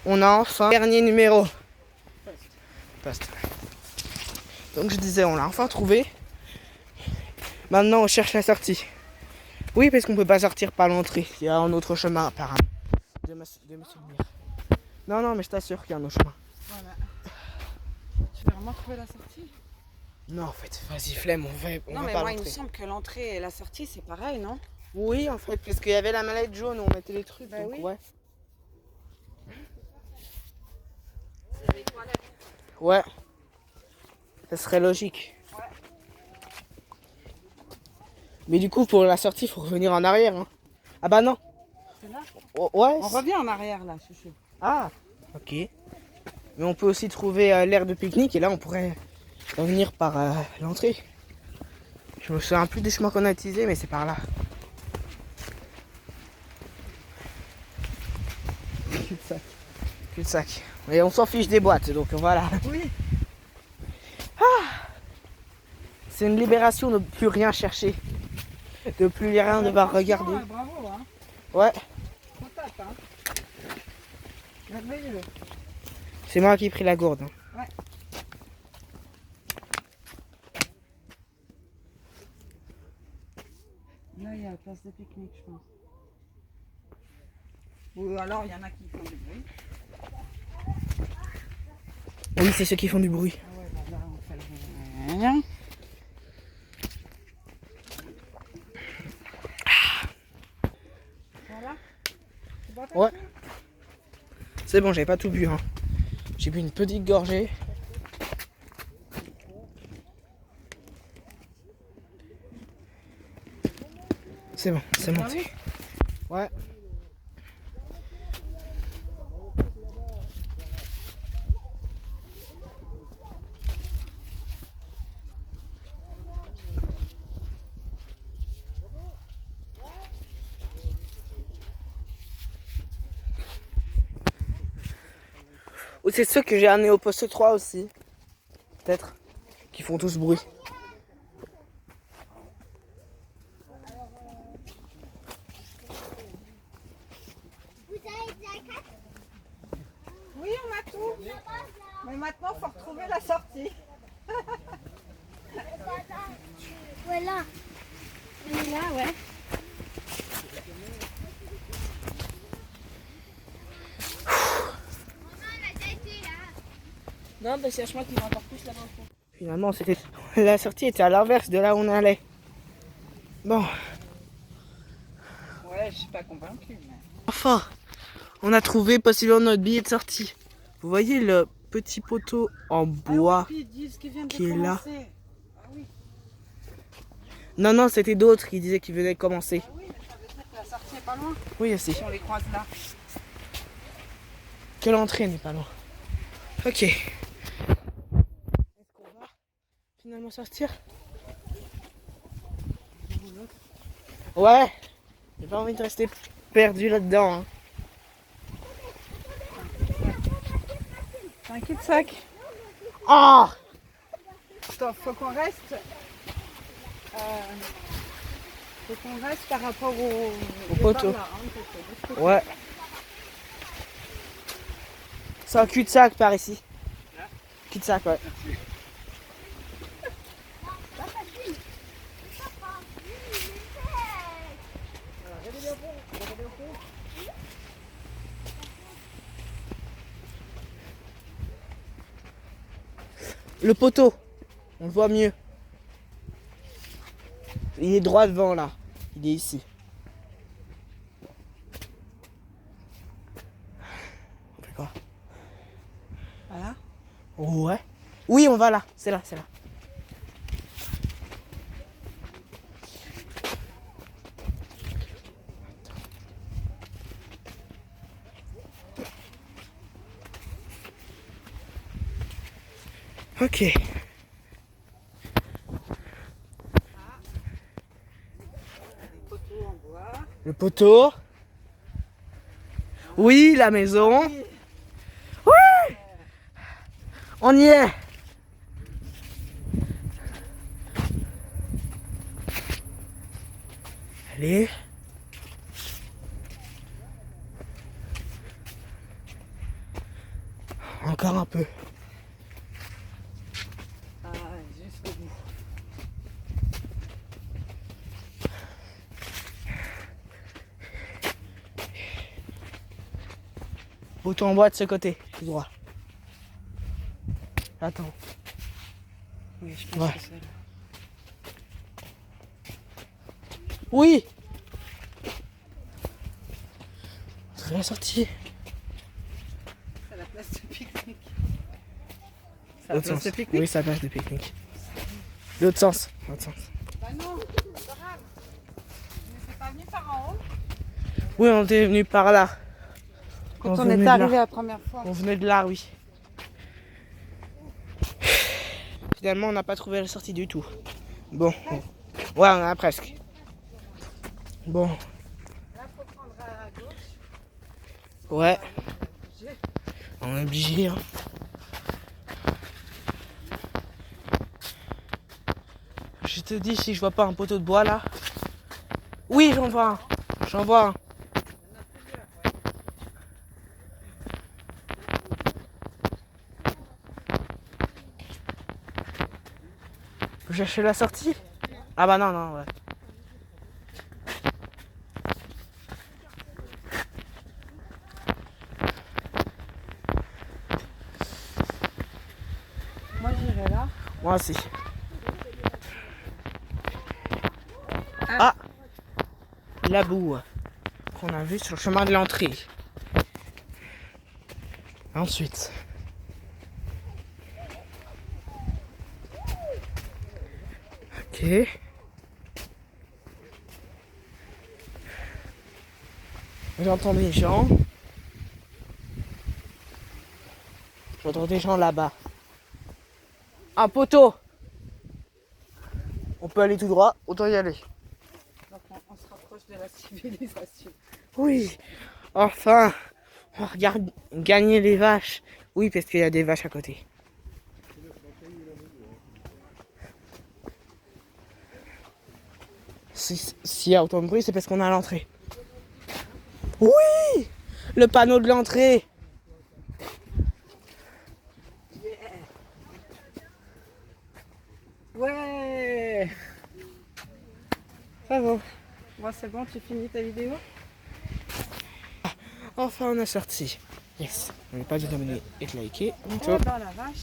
On a enfin dernier numéro. Poste. Donc je disais, on l'a enfin trouvé. Maintenant on cherche la sortie. Oui, parce qu'on peut pas sortir par l'entrée. Il y a un autre chemin apparemment. De me souvenir. Non, mais je t'assure qu'il y a un autre chemin. Voilà. Tu vas vraiment trouver la sortie? Non, en fait, vas-y, flemme, on va Non, mais par moi, il me l'entrée. semble que l'entrée et la sortie, c'est pareil, non? Oui, en fait, parce qu'il y avait la mallette jaune où on mettait les trucs. Bah donc, oui. ouais. Ouais. Ça serait logique. Ouais. Mais du coup, pour la sortie, il faut revenir en arrière. Hein. Ah bah non. C'est là? Oh, ouais. On revient en arrière, là, chouchou. Ah, ok. Mais on peut aussi trouver l'aire de pique-nique et là, on pourrait revenir par l'entrée. Je me souviens plus des chemins qu'on a utilisés, mais c'est par là. Cul-de-sac. Cul-de-sac. Et on s'en fiche des boîtes, donc voilà. Oui. C'est une libération de plus rien chercher. De plus rien devoir regarder. Ouais, bravo, hein. Ouais, Contact, hein. Merveilleux. c'est moi qui ai pris la gourde. Ouais. Là, il y a la place de pique-nique, je pense. Ou alors, il y en a qui font du bruit. Oui, c'est ceux qui font du bruit. Ah ouais, bah là, on fait le rien. Voilà. Tu bois ta Ouais. thé? C'est bon, j'avais pas tout bu. Hein. J'ai bu une petite gorgée. C'est bon, c'est monté. Ouais. Ou c'est ceux que j'ai amenés au poste 3 aussi. Peut-être. Qui font tous bruit. Oui, on a tout. Mais maintenant, il faut retrouver la sortie. Voilà. Il est là, ouais. Non, mais c'est moi qui va encore plus là-bas. Finalement, c'était la sortie était à l'inverse de là où on allait. Bon, Ouais, je suis pas convaincue, mais... enfin, on a trouvé possiblement notre billet de sortie. Vous voyez le petit poteau en bois. Ah oui, puis ils disent qu'ils viennent de qui est là. commencer. Ah oui, Non, c'était d'autres qui disaient qu'ils venaient commencer. ah oui, mais ça veut dire que la sortie est pas loin. Oui, aussi. Si on les croise là. Que l'entrée n'est pas loin. Ok. Est-ce qu'on va finalement sortir? Ouais. J'ai pas envie de rester perdu là-dedans. Hein. C'est un cul-de-sac. Oh! Attends, faut qu'on reste... faut qu'on reste par rapport au poteau. par là, hein, le poteau. Ouais. C'est un cul-de-sac par ici. Cul-de-sac, ouais. Le poteau, on le voit mieux. Il est droit devant là. Il est ici. On fait quoi? Voilà. Ouais. Oui, on va là. C'est là, c'est là. Ok. Des poteaux en bois. Le poteau. Oui, la maison. Oui. Oui. On y est. Allez. Encore un peu. Ah, jusqu'au bout. Bouton en bois de ce côté, tout droit. Attends. Oui, je pense Ouais. que c'est là. Oui. C'est la sortie. C'est la place de pique-nique. C'est la L'autre place sens. de pique-nique. Oui, c'est la place de pique-nique. L'autre sens. L'autre sens. Bah non, c'est pas grave. Mais c'est pas venu par en haut. Oui, on était venu par là. Quand on venait est de là. arrivé la première fois. On venait de là, oui. Finalement, on n'a pas trouvé la sortie du tout. Bon. Ouais, on en a presque. Bon. Là, faut prendre à gauche. Ouais. On est obligé. Hein. Je te dis si je vois pas un poteau de bois là. Oui, j'en vois un. J'en vois un. Faut chercher la sortie? Ah bah non, non, ouais. Moi, j'irai là. Moi aussi. Ah, la boue qu'on a vue sur le chemin de l'entrée. Ensuite. Ok. J'entends des gens. J'entends des gens là-bas. Un poteau. On peut aller tout droit, autant y aller. Donc, on se rapproche de la civilisation. Oui, enfin, on regarde gagner les vaches. Oui, parce qu'il y a des vaches à côté. S'il y a autant de bruit, c'est parce qu'on est à l'entrée. Oui, le panneau de l'entrée. Ouais. Bravo. Moi, c'est bon, tu finis ta vidéo? Enfin, on a sorti. Yes. On n'est pas dû terminer et de liker. Oh, dans la vache.